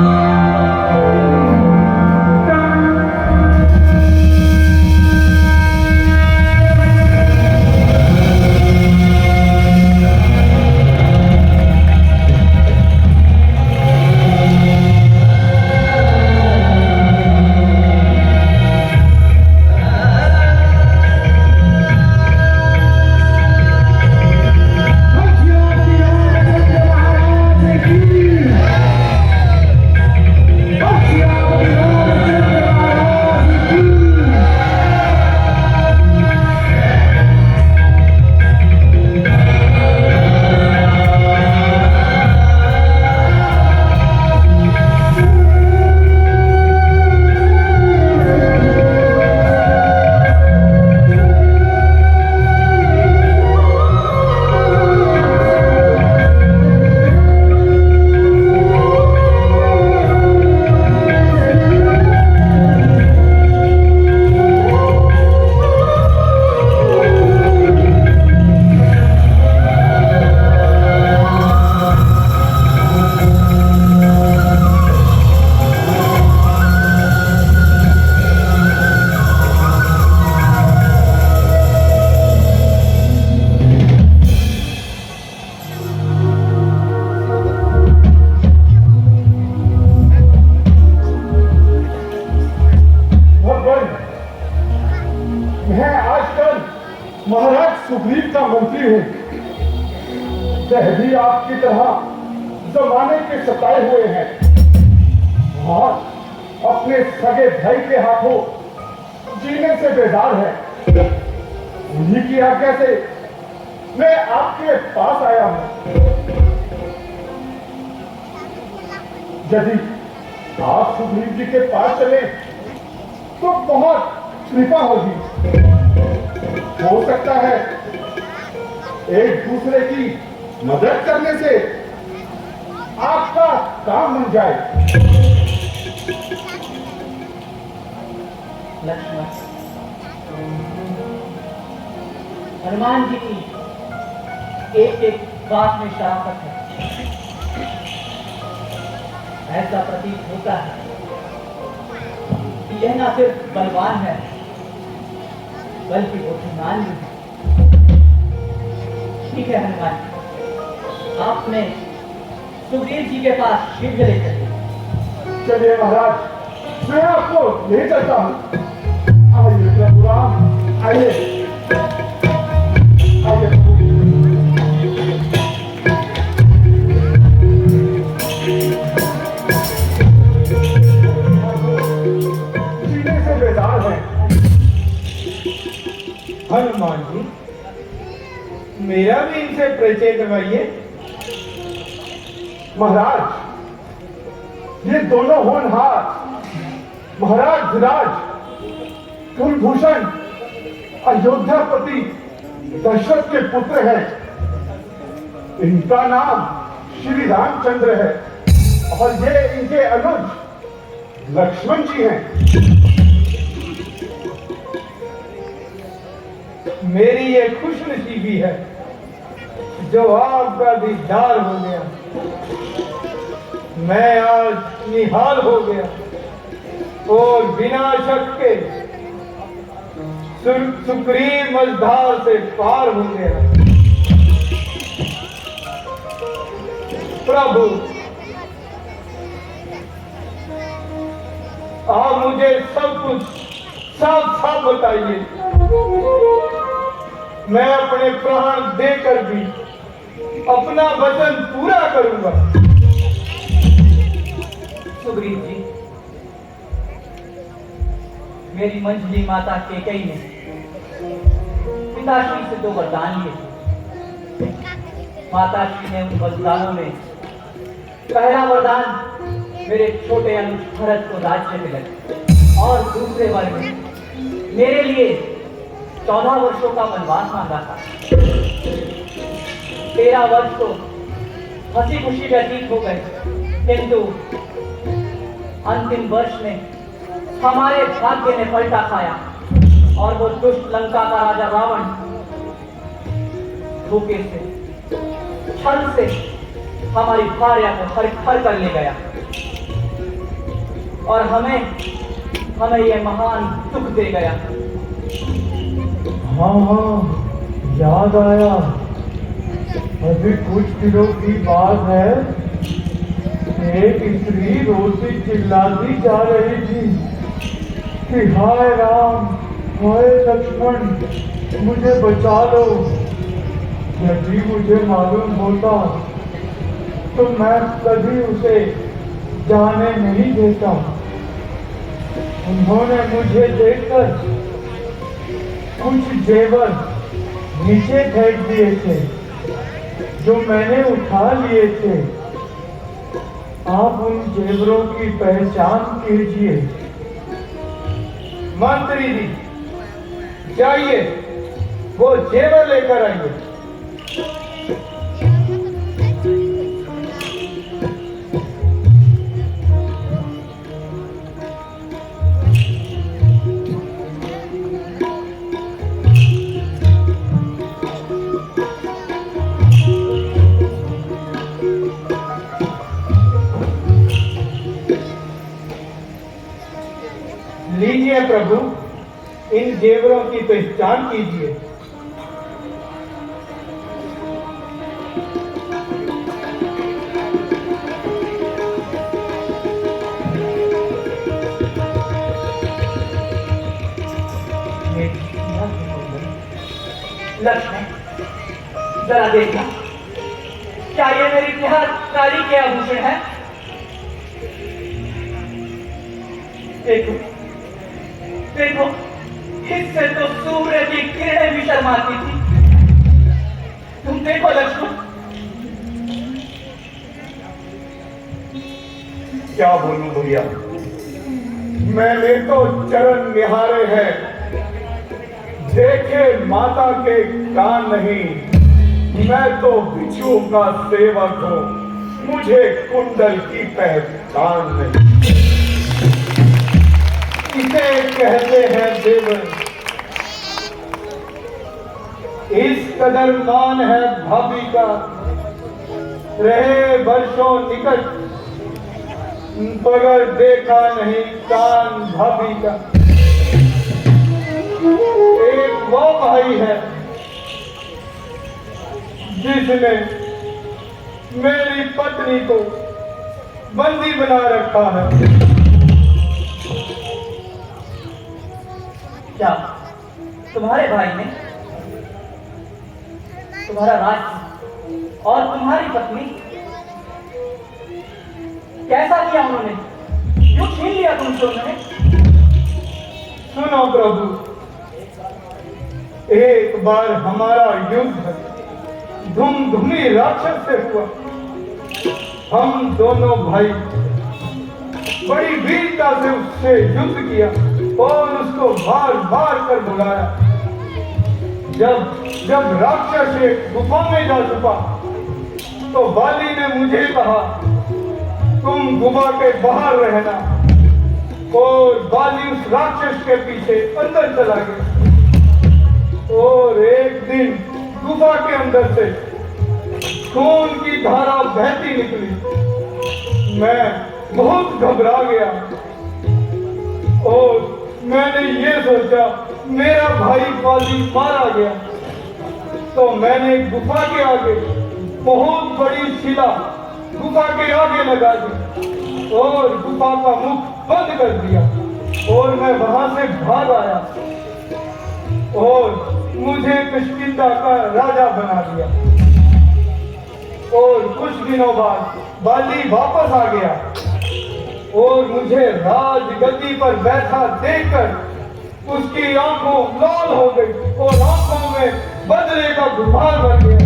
महाराज सुग्रीव का मंत्री हूं। वह भी आपकी तरह जमाने के सताए हुए हैं और अपने सगे भाई के हाथों जीने से बेजार है। उन्हीं की आज्ञा से मैं आपके पास आया हूं। यदि आप सुग्रीव जी के पास चले तो बहुत कृपा होगी। हो सकता है एक दूसरे की मदद करने से आपका काम बन जाए। लक्ष्मण, हनुमान जी की एक एक बात में शराफत है। ऐसा प्रतीत होता है कि यह न सिर्फ बलवान है बल्कि बुद्धिमान भी है। ठीक है हनुमान जी, आपने सुग्रीव जी के पास शीघ्र ले चलिए। चलिए महाराज, मैं आपको ले चलता हूँ। आइए प्रभु राम, आइए आइए। जीने से बेदार है। हनुमान जी, मेरा भी इनसे परिचय करवाइए। महाराज, ये दोनों होनहार महाराज धीराज, कुलभूषण, अयोध्यापति दशरथ के पुत्र हैं। इनका नाम श्री रामचंद्र है और ये इनके अनुज लक्ष्मण जी हैं। मेरी ये खुशनसीबी है जो आपका दीदार हो गया। मैं आज निहाल हो गया और बिना शक के सुग्रीव मझधार से पार हो गया। प्रभु, आप मुझे सब कुछ साफ साफ बताइए। मैं अपने प्राण देकर भी अपना वचन पूरा करूंगा। सुग्रीव जी, मेरी मंजली माता केकई ने पिताश्री से 2 वरदान लिए थे। माताश्री ने उन वरदानों में पहला वरदान मेरे छोटे अनुज भरत को राज्य दिलाया और दूसरे वर में मेरे लिए 14 वर्षों का वनवास मांगा था। 13 वर्ष तो हंसी खुशी व्यतीत हो गए, किंतु अंतिम वर्ष में हमारे भाग्य ने पलटा खाया और वो दुष्ट लंका का राजा रावण धोखे से, छल से हमारी भार्या को हर कर ले गया और हमें ये महान दुख दे गया। हाँ, याद आया। अभी कुछ दिनों की बात है, एक स्त्री रोती चिल्लाती जा रही थी कि हाय राम, हाय लक्ष्मण, मुझे बचा लो। यदि मुझे मालूम होता तो मैं कभी उसे जाने नहीं देता। उन्होंने मुझे देखकर कुछ जेवर नीचे फेंक दिए थे जो मैंने उठा लिए थे। आप उन जेवरों की पहचान कीजिए। मंत्री जी, जाइए वो जेवर लेकर आइए। लीजिए प्रभु, इन जेवरों की पहचान कीजिए। लक्ष्मण, जरा देखना, क्या ये मेरी प्यारी के आभूषण है? देखो देखो, इससे तो सूर्य की किरणें भी शर्माती थी। तुम देखो लक्ष्मण। क्या बोलूं भैया, मैंने तो चरण निहारे हैं, देखे माता के कान नहीं। मैं तो बिच्छू का सेवक हूं, मुझे कुंडल की पहचान नहीं। इसे कहते हैं देवर। इस कदर मान है भाभी का, रहे वर्षों निकट, मगर देखा नहीं कान भाभी का। एक वो भाई है जिसने मेरी पत्नी को बंदी बना रखा है। क्या तुम्हारे भाई ने तुम्हारा राज और तुम्हारी पत्नी कैसा किया उन्होंने? क्यों छीन लिया तुमसे उन्होंने? सुनो प्रभु, एक बार हमारा युद्ध धुमधुमी राक्षस से हुआ। हम दोनों भाई बड़ी वीरता से उससे युद्ध किया और उसको मार मार कर भगाया। जब राक्षस एक गुफा में जा छुपा तो बाली ने मुझे कहा, तुम गुफा के बाहर रहना, और बाली उस राक्षस के पीछे अंदर चला गया। और एक दिन गुफा के अंदर से खून की धारा बहती निकली। मैं बहुत घबरा गया और मैंने ये सोचा मेरा भाई बाली मारा गया। तो मैंने गुफा के आगे बहुत बड़ी शिला गुफा के आगे लगा दी और गुफा का मुख बंद कर दिया और मैं वहां से भाग आया और मुझे किष्किंधा का राजा बना दिया। और कुछ दिनों बाद बाली वापस आ गया और मुझे राजगद्दी पर बैठा देखकर उसकी आंखों लाल हो गई और आंखों में बदले का गुबार बन गया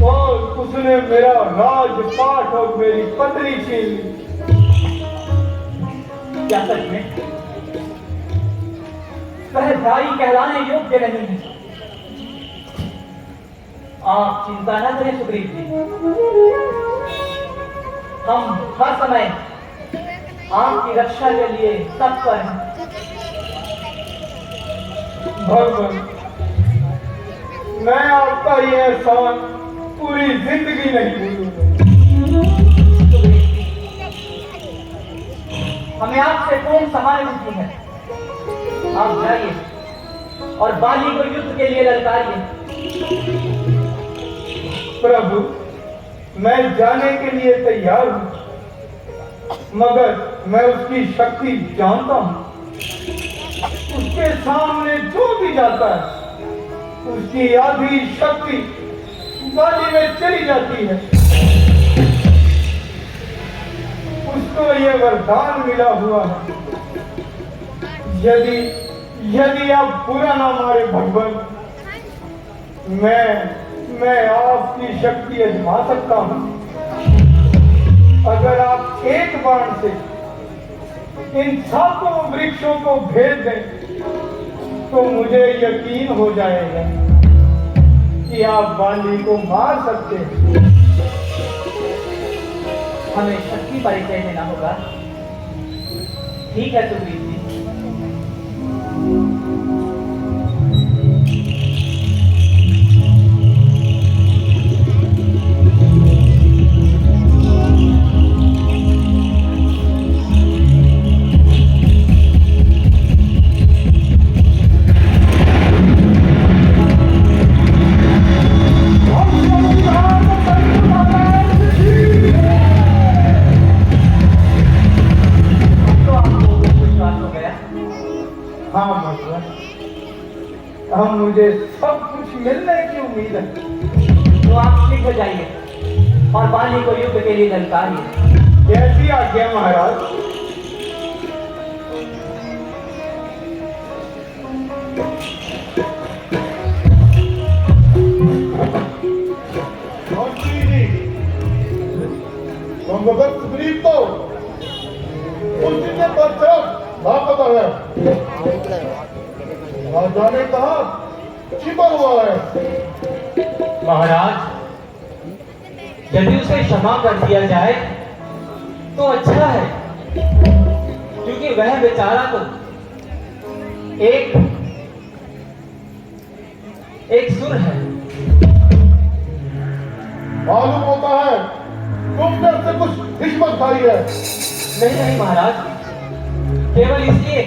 और उसने मेरा राजपाट और मेरी पत्नी छीन ली। क्या सच में वह भाई कहलाने योग्य नहीं है? आप चिंता न करें सुग्रीव जी, हम हर समय आपकी रक्षा के लिए तत्पर हैं। भगवान, मैं आपका ये एहसान पूरी जिंदगी नहीं भूलूंगा। हमें आपसे कौन सहानुभूति है? आप जाइए और बाली को युद्ध के लिए ललकारिए। प्रभु, मैं जाने के लिए तैयार हूं, मगर मैं उसकी शक्ति जानता हूं। उसके सामने जो भी जाता है उसकी आधी शक्ति बाली में चली जाती है। उसको ये वरदान मिला हुआ है, यदि आप बुरा ना मारे भगवान, मैं आपकी शक्ति आजमा सकता हूं। अगर आप एक बाण से इन सातों वृक्षों को भेद दें तो मुझे यकीन हो जाएगा कि आप बाली को मार सकते हैं। हमें शक्ति परिचय देना होगा। ठीक है सुग्रीव जी। हम मुझे सब कुछ मिलने की उम्मीद है। तो आप शीघ्र जाइए और बाली को युद्ध के लिए ललकारिए। कैसी आज्ञा महाराज। भगत सुग्रीव तो उसी ने बच्चा लापता है। राजा ने कहा छिपा हुआ है। महाराज, यदि उसे क्षमा कर दिया जाए तो अच्छा है, क्योंकि वह बेचारा तो एक एक सुर है। मालूम होता है तुमने से कुछ हिकमत खाई है। नहीं नहीं महाराज, केवल इसलिए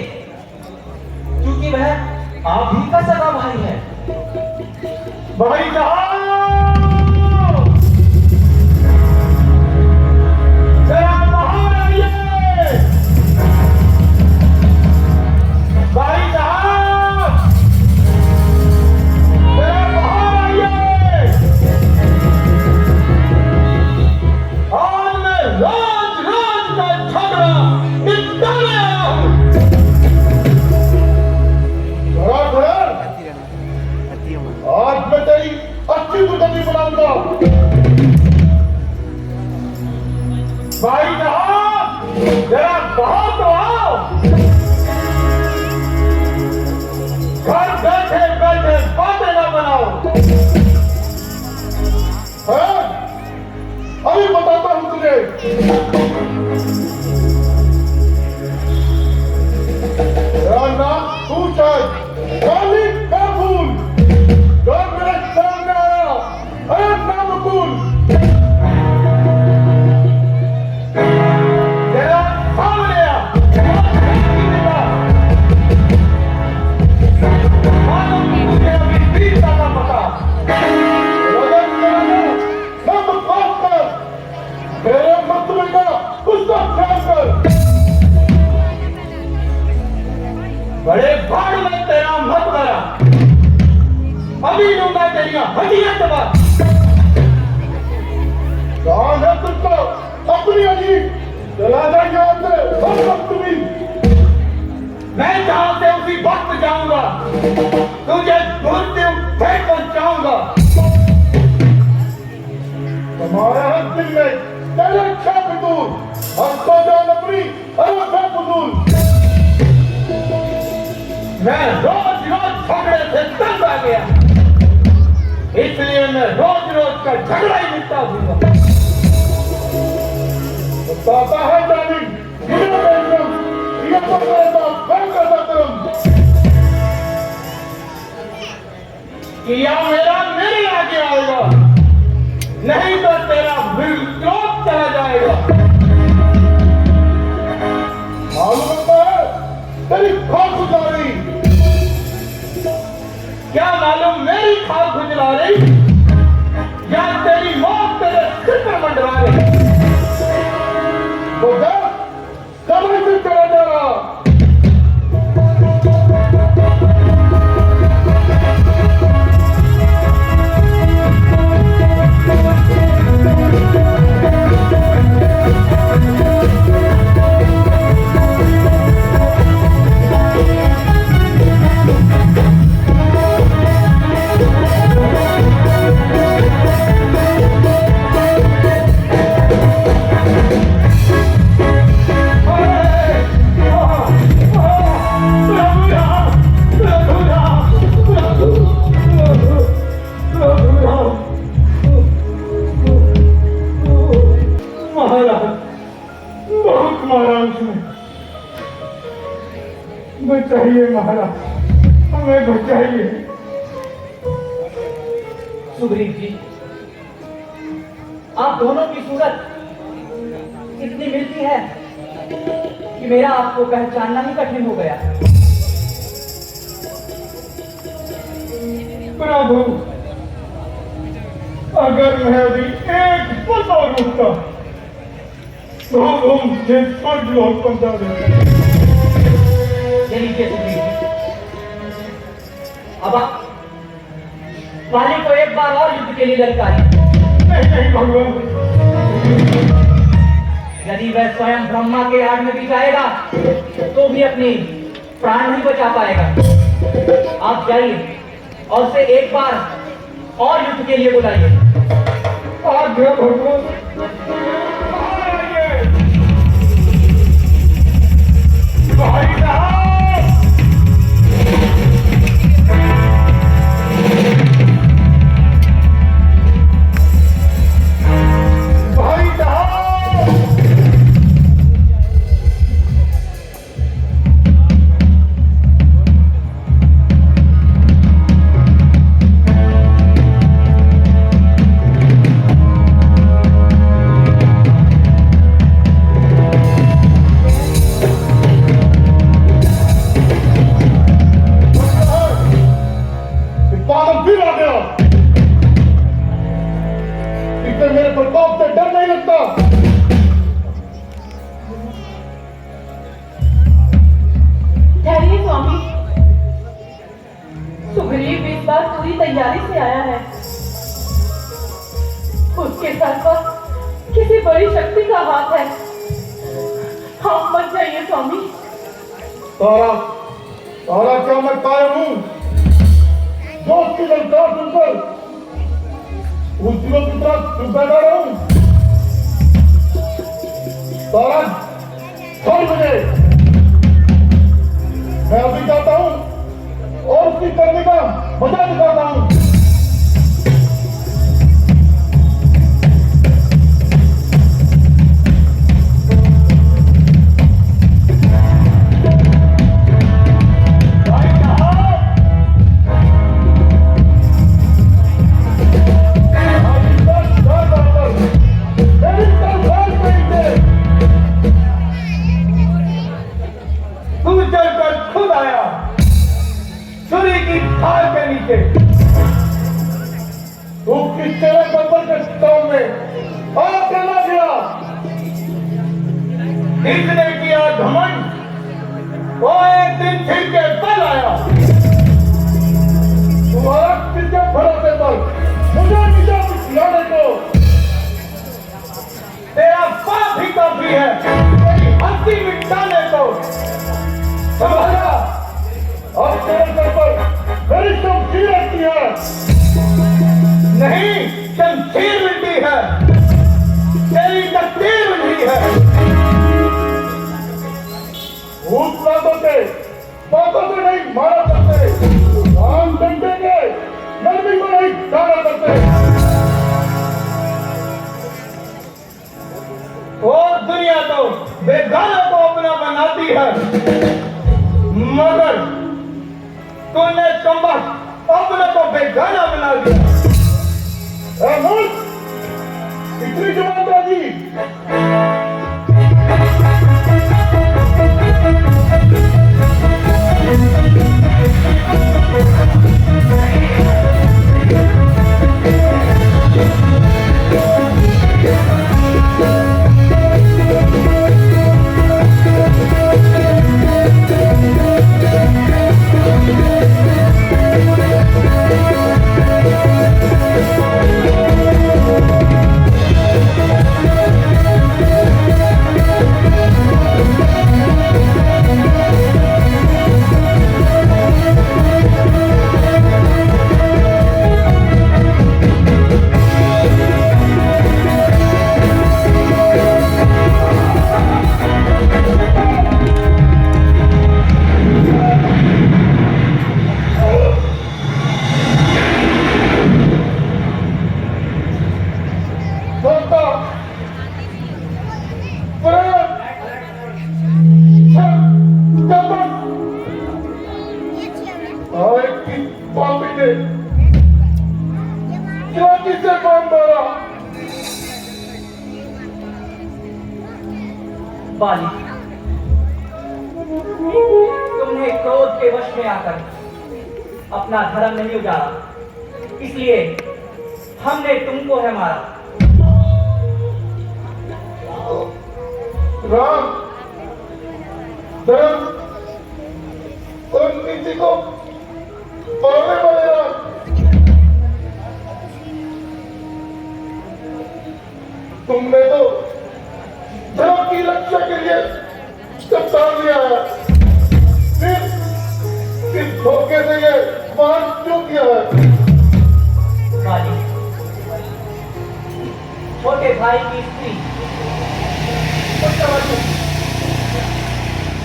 क्योंकि वह आप ही का सगा भाई है। भाई साहब, जरा बाहर आइए। भाई साहब, जरा बाहर आइए। आज मैं रोज रोज का झगड़ा निपटाने आया हूं। आज मैं तेरी अच्छी दुर्गति बनाऊंगा। भाई साहब, जरा बाहर तो आओ। घर बैठे बैठे बातें ना बनाओ। है? अभी बताता हूं तुझे। तेरा नाम पूछ है, काली का फूल। जो मेरे सामने आया, अरे नाम फूल। तेरा सामने आया, मालूम मुझे अभी पीता का पता। लगन तेरा सब बात कर, मेरे मर्तबे का उसका ख्याल कर। बड़े भाड़ में तेरा मत करा, अभी लूंगा तेरी हड्डियां दबा। कौन है तुमको अपनी अजी? चला जाइए यहाँ से, हम वक्त भी। मैं जहां से उसी वक्त जाऊंगा, तुझे मृत्यु फेंक पहुंचाऊंगा। तुम्हारे हाथ दिल में तेरे क्या फितूर, हमको जान अपनी अरे बेफजूल। मैं रोज रोज झगड़े से तंग आ गया, इसलिए मैं रोज रोज का झगड़ा ही निपटा दूंगा। बताता है जानी, ये पकड़ेगा फेंका जातरम। किया मेरा मेरे आगे आएगा, नहीं तो तेरा विरोध चला जाएगा। मालूम होता है तेरी खाक गुजारी। क्या मालूम मेरी खाक खुजला रही या तेरी मौत तेरे सिर पर मंडरा रही। तो कभी से चला जा रहा। बचाइए महाराज, हमें बचाइए। सुग्रीव जी, आप दोनों की सूरत इतनी मिलती है कि मेरा आपको पहचानना ही कठिन हो गया। प्रभु, अगर मैं अभी एक पल और रुकता तो हम मुझे स्वर्ग लोक पहुंचा देते। लीजिए सुग्रीव जी, अब आप वाली को एक बार और युद्ध के लिए ललकारिए। नहीं नहीं भगवान, यदि वह स्वयं ब्रह्मा के आड़ में भी जाएगा तो भी अपनी प्राण नहीं बचा पाएगा। आप जाइए और उसे एक बार और युद्ध के लिए बुलाइए। आज्ञा भगवान। भाई साहब, स्वामी। तारा, तारा क्या मैं कायर हूँ जो उसकी ललकार सुनकर उस दिनों की तरह चुप बैठा रहूं? तारा, छोड़ मुझे, मैं अभी जाता हूँ और उसकी करने का मजा दिखाता हूँ। तू चलकर खुद आया छुरी की धार के नीचे। तू किस तेरे बंदर के काम में और कहना गया? किसने किया घमंड वो एक दिन फिर के कल आया। तुम्हारा किसके भरोसे पर मुझे नीचा खिलाने को? तेरा पाप ही काफी है तेरी हस्ती मिटाने को। संभाला, अब तेरे सर पर मेरी शमशीर रखती है। नहीं, शमशीर मिलती है, तेरी तकदीर मिली है। भूत प्रेतों के बातों से नहीं मारा करते, राम डंडे के नरमी को नहीं डाला करते। और दुनिया तो बेगानों को अपना बनाती है, मगर तूने कमबख्त अपने को बेगाना बना दिया। इतनी जवानबाजी बाली, तुमने क्रोध के वश में आकर अपना धर्म नहीं उजाड़ा, इसलिए हमने तुमको है मारा। राम, धर्म और नीति को पाने वाले राम, तुमने तो धर्म की रक्षा के लिए कप्तान लिया है, फिर धोखे से ये मान क्यों किया है? बाली, छोटे भाई की स्त्री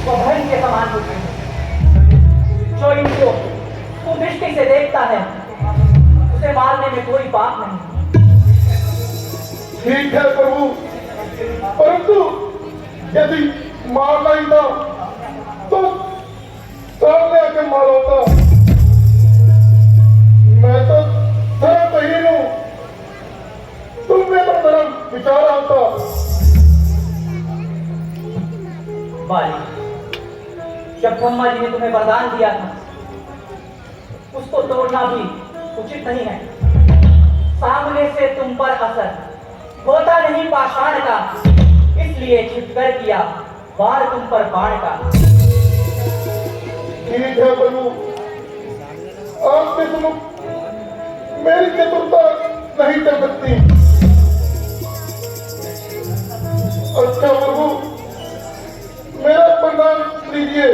वो बहन के समान होती है। जो इनको कुदृष्टि से देखता है उसे मारने में कोई पाप नहीं। ठीक है प्रभु, परंतु यदि मारना ही था तो सामने आके मारा होता। मैं तो धर्महीन हूं, तुमने तो धर्म विचारा होता। बाली, जब ब्रह्मा जी ने तुम्हें वरदान दिया था उसको तोड़ना भी उचित नहीं है। सामने से तुम पर असर होता नहीं पाषाण का, इसलिए छिपकर किया वार तुम पर बाण का। ठीक है प्रभु, आपके सम्मुख मेरी चतुरता नहीं कर सकती। अच्छा प्रभु, मेरा प्रणाम लिए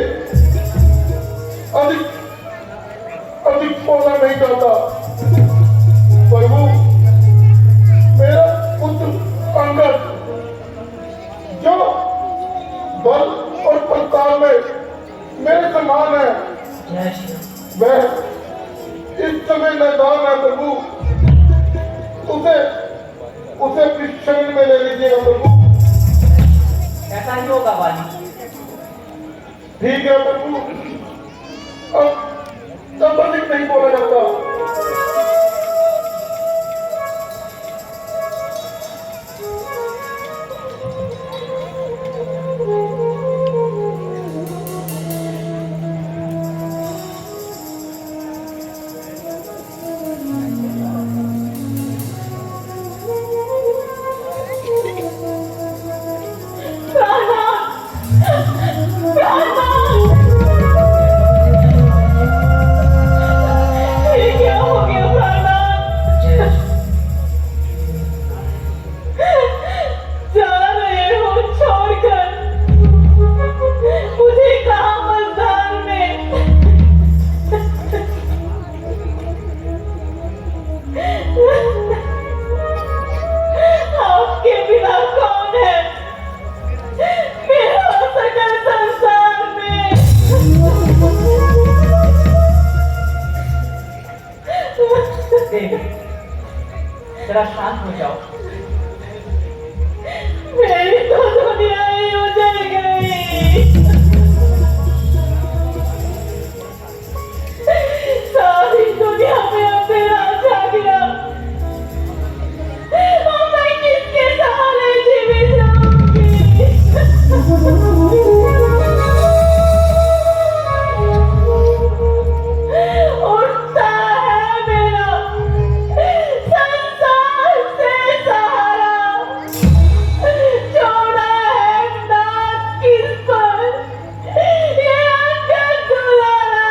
अधिक अधिक बोलना नहीं चाहता। प्रभु, मेरा पुत्र अंगद जो बल और प्रताप में मेरे समान है, वह इस समय मैदान है प्रभु। उसे अपनी शरण में ले लीजिएगा प्रभु। ऐसा ही होगा वाली। ठीक है प्रभु, अब अधिक नहीं बोला जाता। जरा शांत हो जाओ। मेरी तो दुनिया ही उजड़ गई। सारी दुनिया में अंधेरा छा गया। अब मैं किसके सहारे जीवित रहूंगी? उठता है मेरा संसार से सहारा, छोड़ा है नाथ किस पर ये अंगद दुलारा।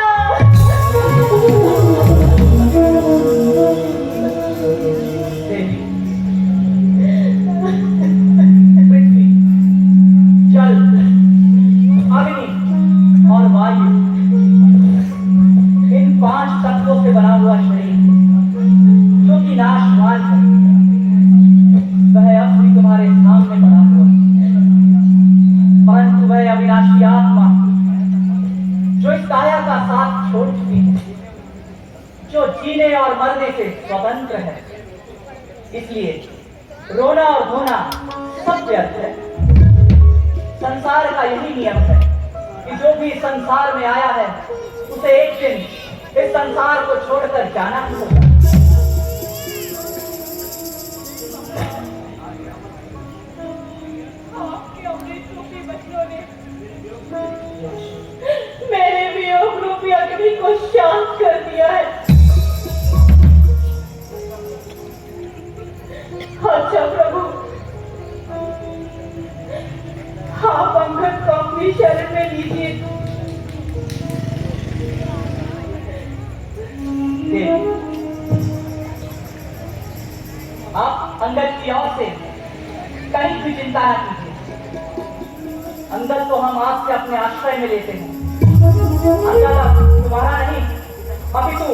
पृथ्वी, जल, अग्नि और वायु, इन 5 तत्वों से बना हुआ शरीर जो कि नाशवान है, वह अब भी तुम्हारे सामने बना हुआ है। परंतु वह अविनाशी आत्मा जो इस काया का साथ छोड़ चुकी है, जो जीने और मरने से स्वतंत्र है, इसलिए रोना और धोना सब व्यर्थ है। संसार का यही नियम है कि जो भी संसार में आया है उसे एक दिन इस संसार को छोड़कर जाना ही होगा। आपके अमृत रूपी बच्चों ने मेरे वियोग रूपी अग्नि को शांत कर दिया है। अच्छा प्रभु, आप अंगद को अपनी शरण में लीजिए। आप अंगद की ओर से कहीं भी चिंता न कीजिए। अंगद को हम आज से अपने आश्रय में लेते हैं। अंगद अब तुम्हारा नहीं अपितु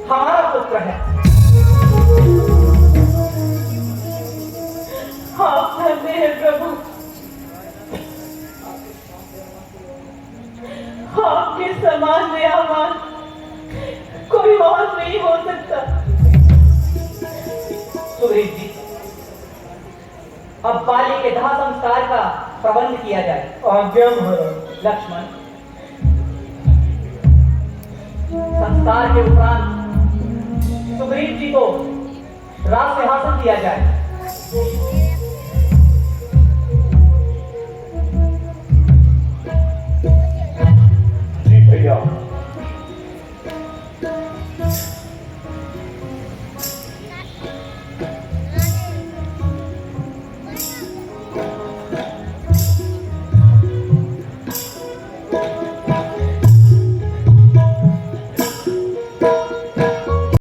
हमारा पुत्र है। आप धन्य हैं प्रभु, आपके समान दयावान कोई और नहीं हो सकता। सुग्रीव जी, अब बाली के दाह संस्कार का प्रबंध किया जाए। आज्ञा महाराज। लक्ष्मण, संस्कार के उपरांत सुग्रीव जी को राज सिंहासन दिया जाए।